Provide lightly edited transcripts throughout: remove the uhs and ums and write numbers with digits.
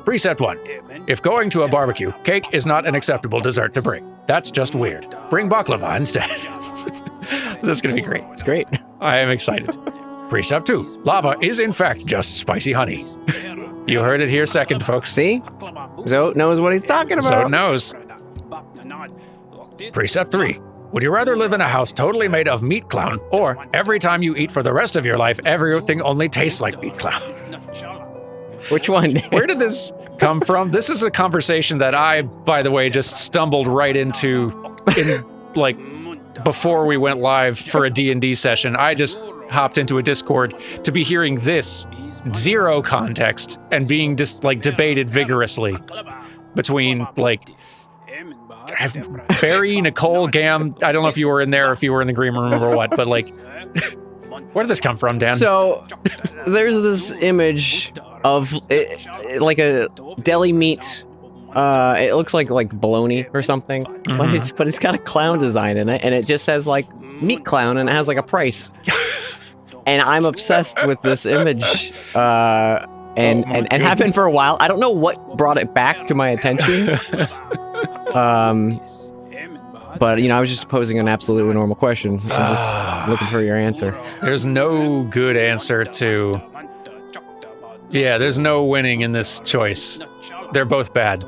Precept 1. If going to a barbecue, cake is not an acceptable dessert to bring. That's just weird. Bring baklava instead. This is going to be great. It's great. I am excited. Precept 2. Lava is in fact just spicy honey. You heard it here second, folks. See? Zote knows what he's talking about. Zote knows. Precept 3. Would you rather live in a house totally made of meat clown, or every time you eat for the rest of your life, everything only tastes like meat clown? Which one? Where did this come from? This is a conversation that I, by the way, just stumbled right into like before we went live for a D&D session. I just hopped into a Discord to be hearing this, zero context, and being just like debated vigorously between like Barry, Nicole, Gam. I don't know if you were in there or if you were in the green room or what, but like, where did this come from, Dan? So there's this image of like a deli meat. It looks like bologna or something, but it's got a clown design in it, and it just says like meat clown, and it has like a price. And I'm obsessed with this image, and have been for a while. I don't know what brought it back to my attention. But you know, I was just posing an absolutely normal question. I'm just looking for your answer. There's no good answer to. Yeah, there's no winning in this choice. They're both bad.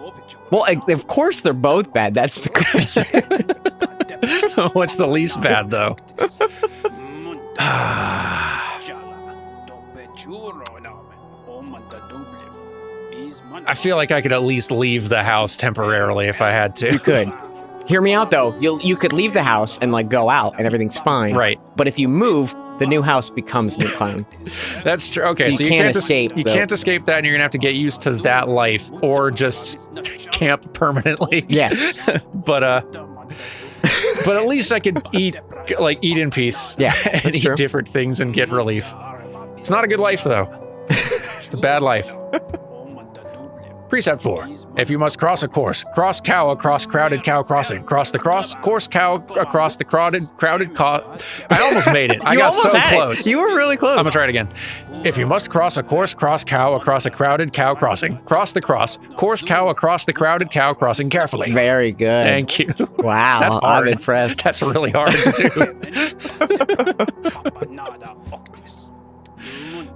Well, of course they're both bad. That's the question. What's the least bad, though? I feel like I could at least leave the house temporarily if I had to. You could. Hear me out, though. You could leave the house and like go out and everything's fine. Right. But if you move, the new house becomes meat clown. That's true. Okay, so you can't escape. You can't escape that, and you're gonna have to get used to that life, or just camp permanently. Yes. But at least I could eat in peace. Yeah, and eat different things and get relief. It's not a good life, though. It's a bad life. Precept 4. If you must cross a course, cross cow across crowded cow crossing. Cross the course cow across the crowded I almost made it. I got so close. You were really close. I'm gonna try it again. If you must cross a course, cross cow across a crowded cow crossing. Cross the course cow across the crowded cow crossing carefully. Very good. Thank you. Wow, that's hard. I'm impressed. That's really hard to do.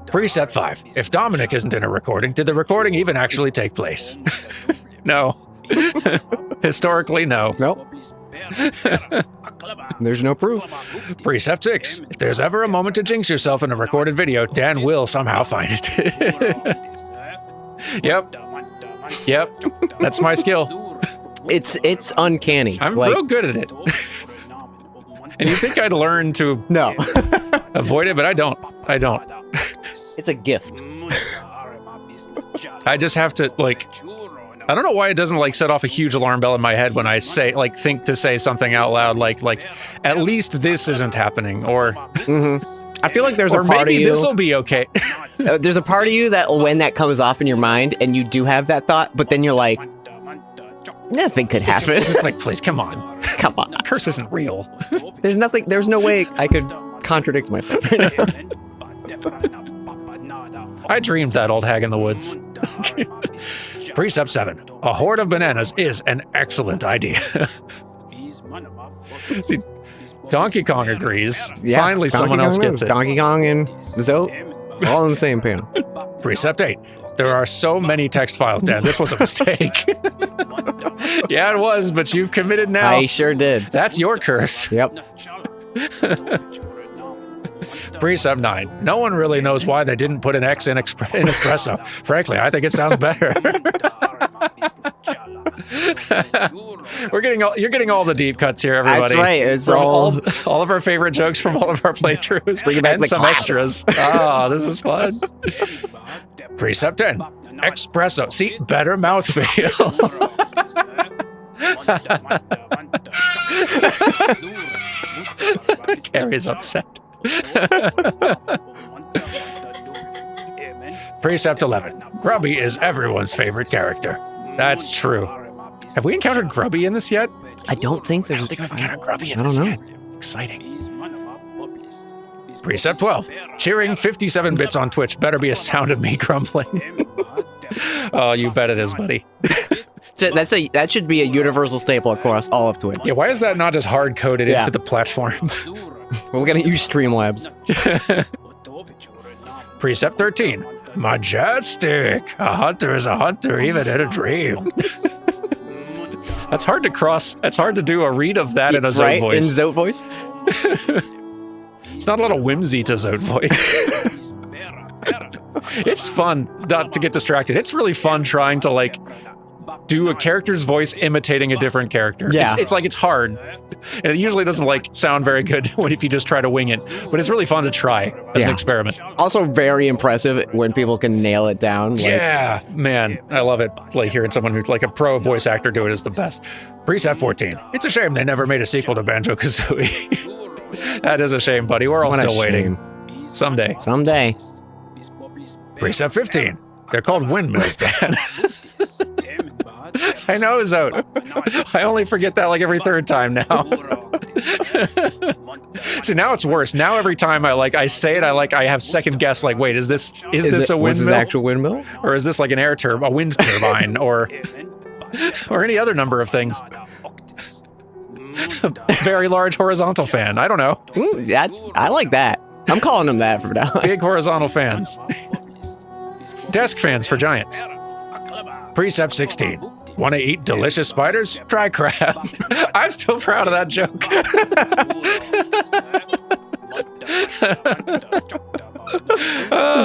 Precept 5. If Dominic isn't in a recording, did the recording even actually take place? No. Historically, no. Nope. There's no proof. Precept 6. If there's ever a moment to jinx yourself in a recorded video, Dan will somehow find it. Yep. That's my skill. It's uncanny. I'm real good at it. And you think I'd learn to avoid it, but I don't. It's a gift. I just have to, like, I don't know why it doesn't, like, set off a huge alarm bell in my head when I say, like, think to say something out loud, like, at least this isn't happening, or... I feel like there's a part of you... maybe this'll be okay. There's a part of you that when that comes off in your mind, and you do have that thought, but then you're like, nothing could happen. It's just like, please, come on. Come on. Curse isn't real. There's no way I could contradict myself right now. I dreamed that old hag in the woods. Precept 7. A horde of bananas is an excellent idea. See, Donkey Kong agrees. Yeah, finally someone else gets it. Donkey Kong and Zote, all in the same panel. Precept 8. There are so many text files, Dan. This was a mistake. Yeah, it was, but you've committed now. I sure did. That's your curse. Yep. Precept 9. No one really knows why they didn't put an X in espresso. Frankly, I think it sounds better. You're getting all the deep cuts here, everybody. That's right. It's all of our favorite jokes from all of our playthroughs. Bring back and some extras. Oh, this is fun. Precept 10. Espresso. See, better mouthfeel. Carrie's upset. Precept 11. Grubby is everyone's favorite character. That's true. Have we encountered Grubby in this yet? I don't think there's... I don't think we've encountered Grubby in this yet. Exciting. Precept 12. Cheering 57 bits on Twitch better be a sound of me grumbling. Oh, you bet it is, buddy. That should be a universal staple across all of Twitch. Yeah, why is that not just hard-coded into the platform? We're gonna use Streamlabs. Precept 13. Majestic. A hunter is a hunter, even in a dream. That's hard to cross. That's hard to do a read of that in a Zote voice. In Zote voice? It's not a lot of whimsy to Zote voice. It's fun not to get distracted. It's really fun trying to, like, do a character's voice imitating a different character. Yeah. It's like, it's hard. And it usually doesn't, like, sound very good if you just try to wing it. But it's really fun to try as an experiment. Also very impressive when people can nail it down. Like, Yeah, man, I love it. Like, hearing someone who's like a pro voice actor do it is the best. Precept 14. It's a shame they never made a sequel to Banjo-Kazooie. That is a shame, buddy. We're all What a still waiting. shame. Someday. Someday. Precept 15. They're called windmills, Dan. I know, Zote. I only forget that like every third time now. See, now it's worse. Now every time I say it, I have second guess. Like, wait, is this a windmill? Was this actual windmill? Or is this like an a wind turbine, or any other number of things? A very large horizontal fan. I don't know. Ooh, I like that. I'm calling them that from now on. Big horizontal fans. Desk fans for giants. Precept 16. Want to eat delicious spiders? Try crab. I'm still proud of that joke.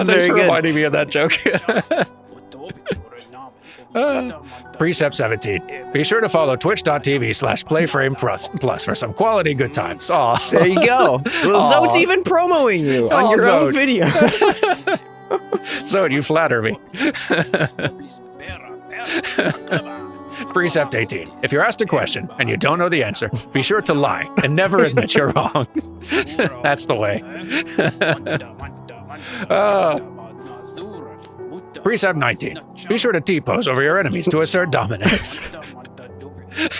Thanks for reminding me of that joke. Precept 17. Be sure to follow twitch.tv/playframe plus for some quality good times. Aw. There you go. Well, Zote's even promoting you on your own video. Zote, you flatter me. Precept 18. If you're asked a question and you don't know the answer, be sure to lie and never admit you're wrong. That's the way. Precept 19. Be sure to T-pose over your enemies to assert dominance.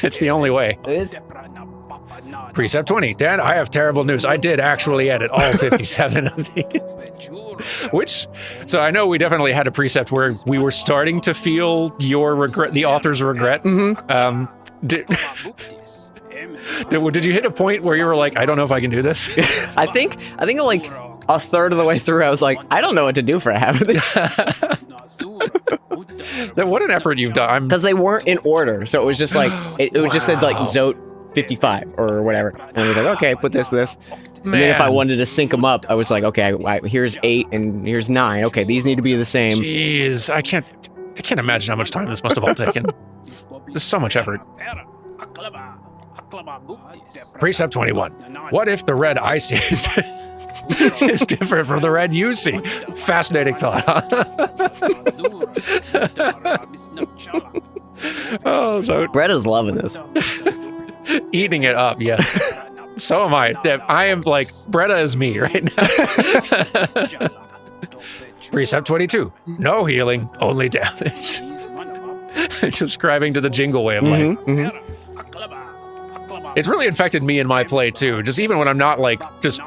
It's the only way. It is. Precept 20. Dan, I have terrible news. I did actually edit all 57 of these. So I know we definitely had a precept where we were starting to feel your regret, the author's regret. Mm-hmm. Did you hit a point where you were like, I don't know if I can do this? I think like a third of the way through, I was like, I don't know what to do for half of this. What an effort you've done. Because they weren't in order, so it was just like it just said like Zote 55 or whatever, and I was like, okay, put this. And then if I wanted to sync them up, I was like, okay, here's 8 and here's 9. Okay, these need to be the same. Jeez, I can't imagine how much time this must have all taken. There's so much effort. Precept 21. What if the red I see is different from the red you see? Fascinating thought, huh? Oh, so Bretta's loving this. Eating it up, yeah. So am I. I am like, Bretta is me right now. Precept 22. No healing, only damage. Subscribing to the jingle way of life. It's really infected me in my play too. Just even when I'm not just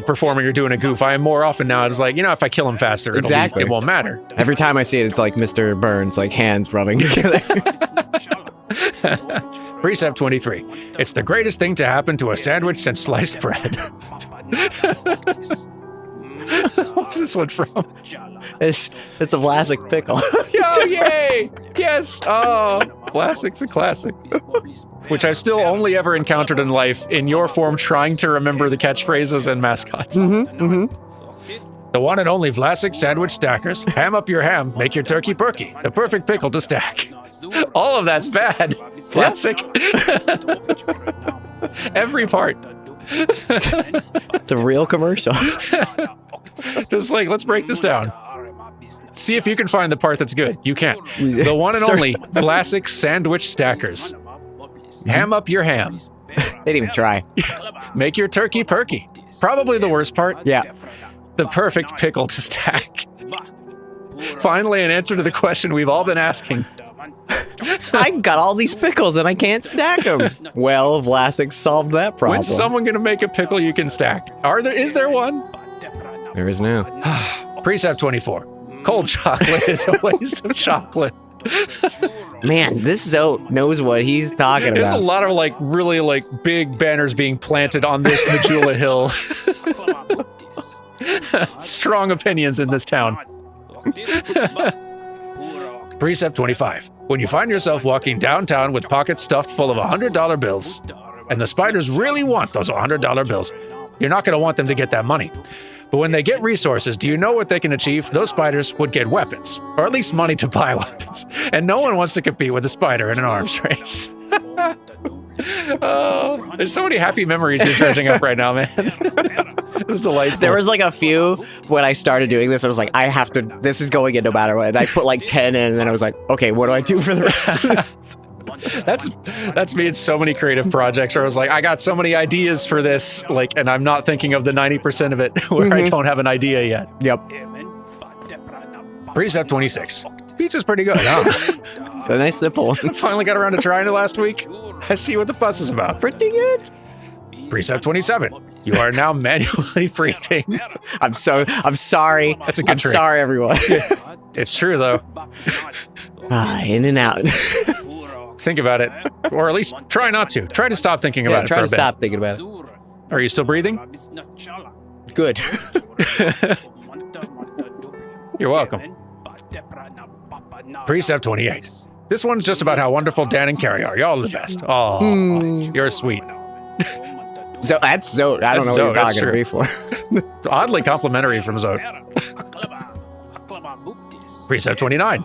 performing or doing a goof, I am more often now just like, if I kill him faster, it won't matter. Every time I see it, it's like Mr. Burns, like hands rubbing together. Precept 23. It's the greatest thing to happen to a sandwich since sliced bread. What's this one from? It's a Vlasic pickle. Oh, yay! Yes! Oh, Vlasic's a classic. Which I've still only ever encountered in life in your form trying to remember the catchphrases and mascots. The one and only Vlasic sandwich stackers. Ham up your ham, make your turkey perky. The perfect pickle to stack. All of that's bad. Vlasic. Every part. It's a real commercial. Just like, let's break this down. See if you can find the part that's good. You can't. The one and only Vlasic sandwich stackers. Ham up your ham. They didn't even try. Make your turkey perky. Probably the worst part. Yeah. The perfect pickle to stack. Finally, an answer to the question we've all been asking. I've got all these pickles and I can't stack them. Well, Vlasic solved that problem. When's someone gonna make a pickle you can stack? Is there one? There is now. Precept 24. Cold chocolate is a waste of chocolate. Man, this zote knows what he's talking There's a about. lot of like really like big banners being planted on this Majula Hill. Strong opinions in this town. Precept 25. When you find yourself walking downtown with pockets stuffed full of $100 bills, and the spiders really want those $100 bills, you're not going to want them to get that money. But when they get resources, do you know what they can achieve? Those spiders would get weapons, or at least money to buy weapons. And no one wants to compete with a spider in an arms race. Oh, there's so many happy memories you're charging up right now, man. This is delightful. There was like a few when I started doing this. I was like, I have to. This is going in no matter what. And I put like 10 in, and then I was like, okay, what do I do for the rest of this? That's me in so many creative projects where I was like, I got so many ideas for this, like, and I'm not thinking of the 90% of it where I don't have an idea yet. Yep. Precept 26. Pizza's pretty good, huh? It's a nice simple one. Finally got around to trying it last week. I see what the fuss is about. Pretty good. Precept 27. You are now manually breathing. I'm sorry. That's a good trick. Sorry, everyone. It's true, though. In and out. Think about it. Or at least try not to. Try to stop thinking about it for try a to bit. stop thinking about it. Are you still breathing? Good. You're welcome. Precept 28. This one's just about how wonderful Dan and Carrie are. Y'all are the best. Oh, you're sweet. So that's Zote. I don't That's know what Zote, you're that's talking to me for. Oddly complimentary from Zote. Precept 29.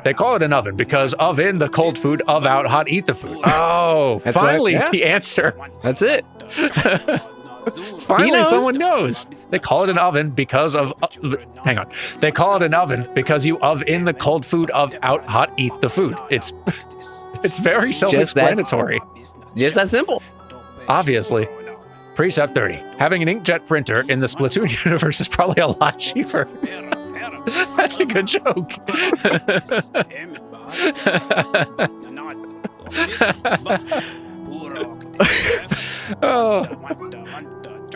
They call it an oven because of in the cold food, of out hot eat the food. Oh, That's finally what- yeah. the answer. That's it. Finally, knows. someone knows. They call it an oven because of. Hang on. They call it an oven because you of in the cold food, of out hot eat the food. It's very self-explanatory. Just that simple. Obviously. Precept 30. Having an inkjet printer in the Splatoon universe is probably a lot cheaper. That's a good joke. Oh.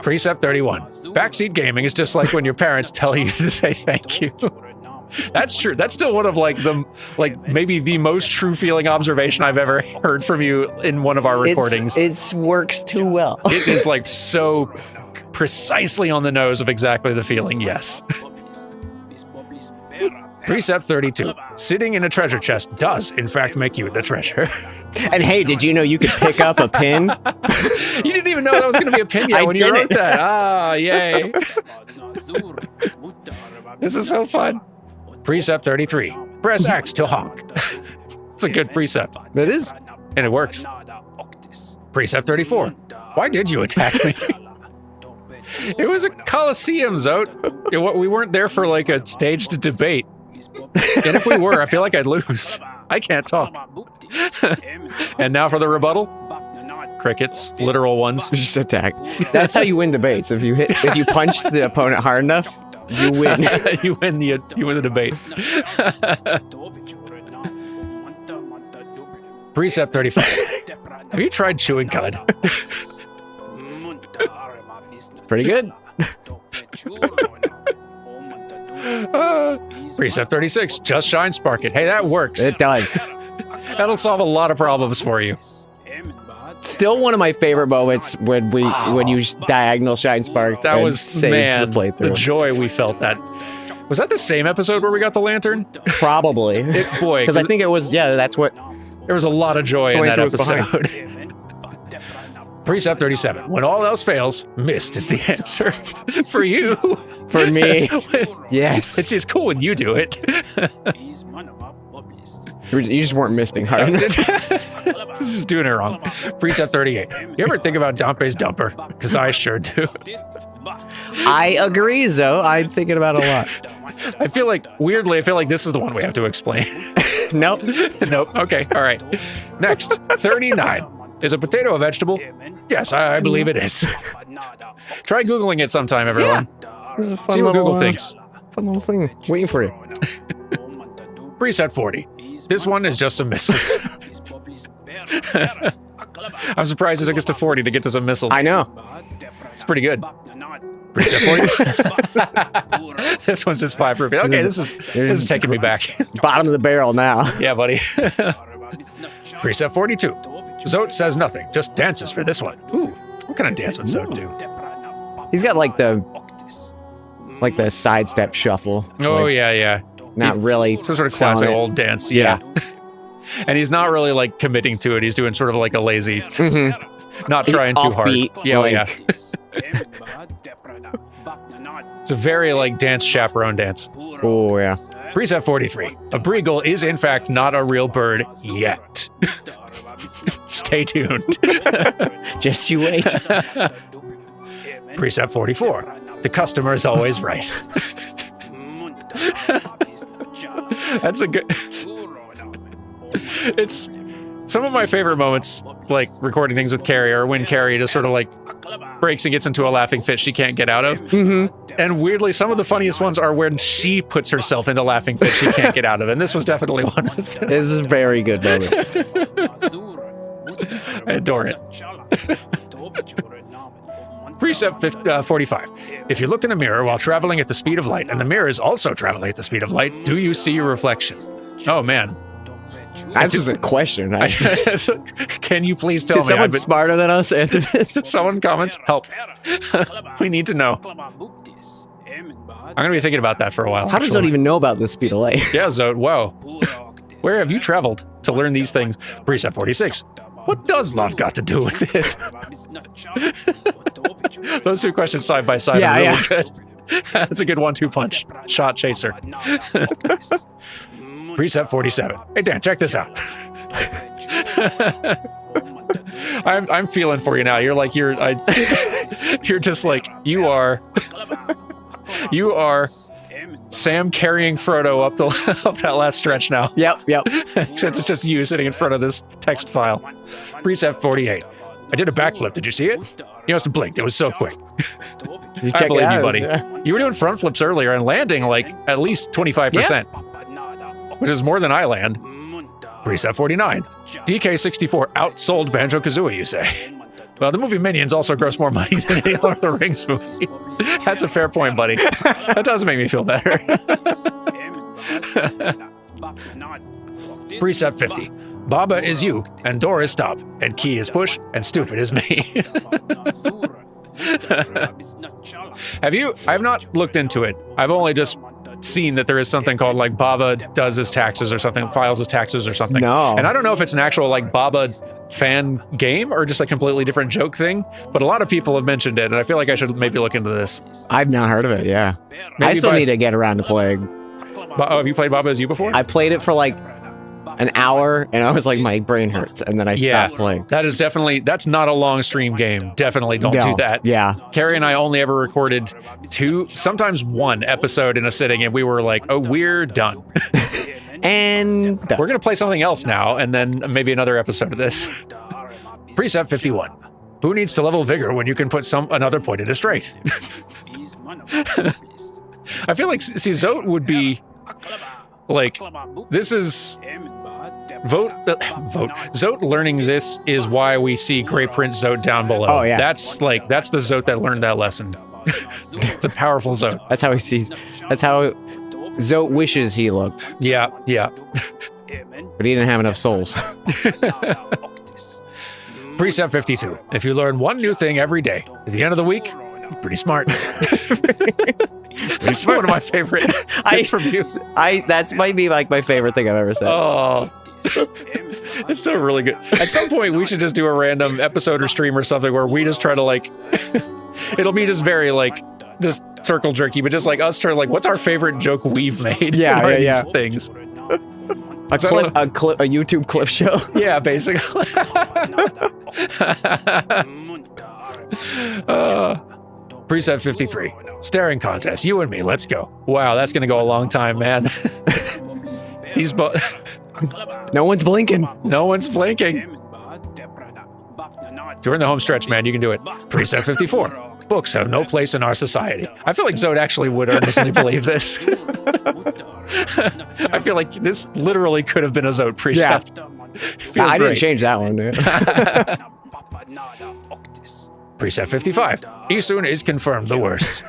Precept 31. Backseat gaming is just like when your parents tell you to say thank you. That's true. That's still one of maybe the most true feeling observation I've ever heard from you in one of our recordings. It works too well. It is like so precisely on the nose of exactly the feeling, yes. Precept 32. Sitting in a treasure chest does, in fact, make you the treasure. And hey, did you know you could pick up a pin? You didn't even know that was going to be a pin yet I when you wrote didn't. that. Ah, yay. This is so fun. Precept 33. Press X to honk. It's a good precept. It is. And it works. Precept 34. Why did you attack me? It was a coliseum, Zote. We weren't there for like a staged debate. And if we were, I feel like I'd lose. I can't talk. And now for the rebuttal. Crickets, literal ones. Just attack. That's how you win debates. If you punch the opponent hard enough, you win. You win the debate. Precept 35. Have you tried chewing cud? Pretty good. Precept 36. Just shine spark it. Hey, that works. It does. That'll solve a lot of problems for you. Still one of my favorite moments when you diagonal shine spark. That and was, saved man, the playthrough. joy we felt that. Was that the same episode where we got the lantern? Probably. Boy, Because I think it was. Yeah, that's what. there was a lot of joy in that Lantern was episode. Precept 37. When all else fails, mist is the answer. For you. For me. Yes. It's cool when you do it. You just weren't misting hard enough. Just doing it wrong. Precept 38. You ever think about Dompe's dumper? Because I sure do. I agree, Zoe. I'm thinking about it a lot. I feel like this is the one we have to explain. Nope. Nope. Okay. All right. Next. 39. Is a potato a vegetable? Yes, I believe it is. Try Googling it sometime, everyone. This is a fun See what little, Google thinks. Fun little thing. Waiting for you. Precept 40. This one is just some missiles. I'm surprised it took us to 40 to get to some missiles. I know. It's pretty good. Precept 40. This one's just 5 rupees. Okay, this is taking me back. Bottom of the barrel now. Yeah, buddy. Precept 42. Zote says nothing, just dances for this one. Ooh, what kind of dance would Zote do? He's got like the sidestep shuffle. Oh, Like, yeah. not really. Some sort of selling classic it. old dance. Yeah. And he's not really like committing to it. He's doing sort of like a lazy, not trying too hard. Offbeat, Yeah, like- yeah. It's a very like dance chaperone dance. Oh, yeah. Precept 43. A breagle is in fact not a real bird yet. Stay tuned. Just you wait. Precept 44. The customer is always rice. That's a good... It's some of my favorite moments, like recording things with Carrie, or when Carrie just sort of like breaks and gets into a laughing fit she can't get out of. And weirdly, some of the funniest ones are when she puts herself into laughing fits she can't get out of. And this was definitely one of them. This is a very good moment. I adore it. Precept 45. If you looked in a mirror while traveling at the speed of light, and the mirror is also traveling at the speed of light, do you see your reflection? Oh, man. That's just a question. Can you please tell Can me? someone smarter than us answer this? Someone comments, help. We need to know. I'm going to be thinking about that for a while. How does Zote even know about the speed of light? Yeah, Zote, whoa. Where have you traveled to learn these things? Precept 46. What does love got to do with it? Those two questions side by side are really good. That's a good 1-2 punch. Shot chaser. Precept 47. Hey, Dan, check this out. I'm feeling for you now. You're just like, you are Sam carrying Frodo up that last stretch now. Yep. Except it's just you sitting in front of this text file. Precept 48. I did a backflip. Did you see it? You must have blinked. It was so quick. I believe you, buddy. You were doing front flips earlier and landing like at least 25%, which is more than I land. Precept 49. DK64 outsold Banjo-Kazooie, you say? Well, the movie Minions also grossed more money than any Lord of the Rings movie. That's a fair point, buddy. That does make me feel better. Precept 50. Baba is you, and door is stop, and key is push, and stupid is me. I've not looked into it. I've only just seen that there is something called like Baba does his taxes or something, files his taxes or something. No. And I don't know if it's an actual like Baba fan game or just a completely different joke thing, but a lot of people have mentioned it, and I feel like I should maybe look into this. I've not heard of it, yeah. I still need to get around to playing. Oh, have you played Baba Is You before? I played it for like an hour, and I was like, my brain hurts, and then I stopped playing. That is definitely, that's not a long stream game. Definitely don't do that. Yeah. Carrie and I only ever recorded 2, sometimes 1 episode in a sitting, and we were like, oh, we're done. And We're going to play something else now, and then maybe another episode of this. Precept 51. Who needs to level vigor when you can put another point into strength? I feel like, see, Zote would be like, this is... Zote learning this is why we see Great Prince Zote down below. Oh, yeah. That's the Zote that learned that lesson. It's a powerful Zote. that's how he sees. That's how Zote wishes he looked. Yeah. But he didn't have enough souls. Precept 52. If you learn one new thing every day, at the end of the week, you're pretty smart. That's one of my favorite bits from you. That's might be like my favorite thing I've ever said. Oh. It's still really good. At some point, we should just do a random episode or stream or something where we just try to like, it'll be just very like, just circle jerky, but just like us trying to like, what's our favorite joke we've made? Yeah. These things. A YouTube clip show. Yeah, basically. Precept 53. Staring contest. You and me. Let's go. Wow, that's gonna go a long time, man. He's both. No one's blinking. No one's blinking. You're in the home stretch, man. You can do it. Precept 54. Books have no place in our society. I feel like Zote actually would earnestly believe this. I feel like this literally could have been a Zote precept. I didn't change that one, dude. Preset 55. Isun is confirmed the worst.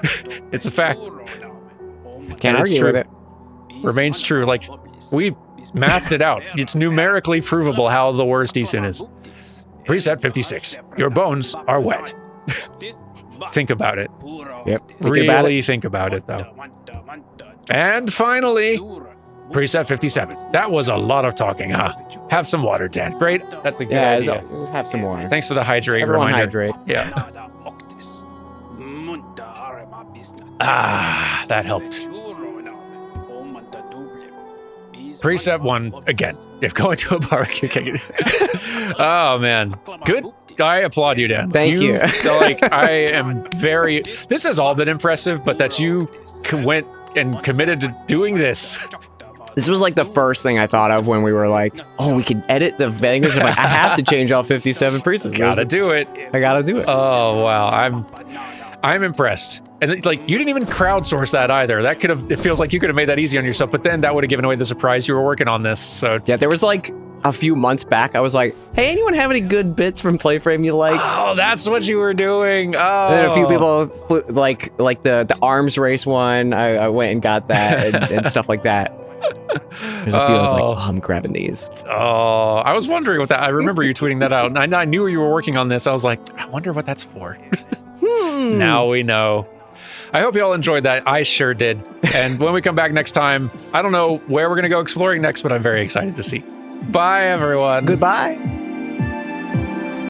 It's a fact. Can't And it's argue true. with it. Remains true. Like, we mathed it out. It's numerically provable how the worst Isun is. Preset 56. Your bones are wet. Think about it. Yep. Really think about it, though. And finally, preset 57. That was a lot of talking, huh? Have some water, Dan. Great. That's a good idea. Let's have some water. Thanks for the hydrate Everyone reminder. hydrate. Yeah. Ah, that helped. Preset 1 again. If going to a barbecue, oh man, good. I applaud you, Dan. Thank you. Like, I am very. This has all been impressive, but that you went and committed to doing this. This was like the first thing I thought of when we were like, oh, we could edit the vendors. I'm like, I have to change all 57 precepts. Gotta do it. I gotta do it. Oh wow, I'm impressed. And like, you didn't even crowdsource that either. That could have. It feels like you could have made that easy on yourself, but then that would have given away the surprise you were working on this. So Yeah, there was like a few months back, I was like, hey, anyone have any good bits from Playframe you like? oh, that's what you were doing. Oh, And then a few people, like the arms race one, I went and got that and stuff like that. There's a few I was like, oh, I'm grabbing these. Oh, I was wondering what that. I remember you tweeting that out, and I knew you were working on this. I was like, I wonder what that's for. Now we know. I hope you all enjoyed that. I sure did. And when we come back next time, I don't know where we're gonna go exploring next, but I'm very excited to see. Bye, everyone. Goodbye.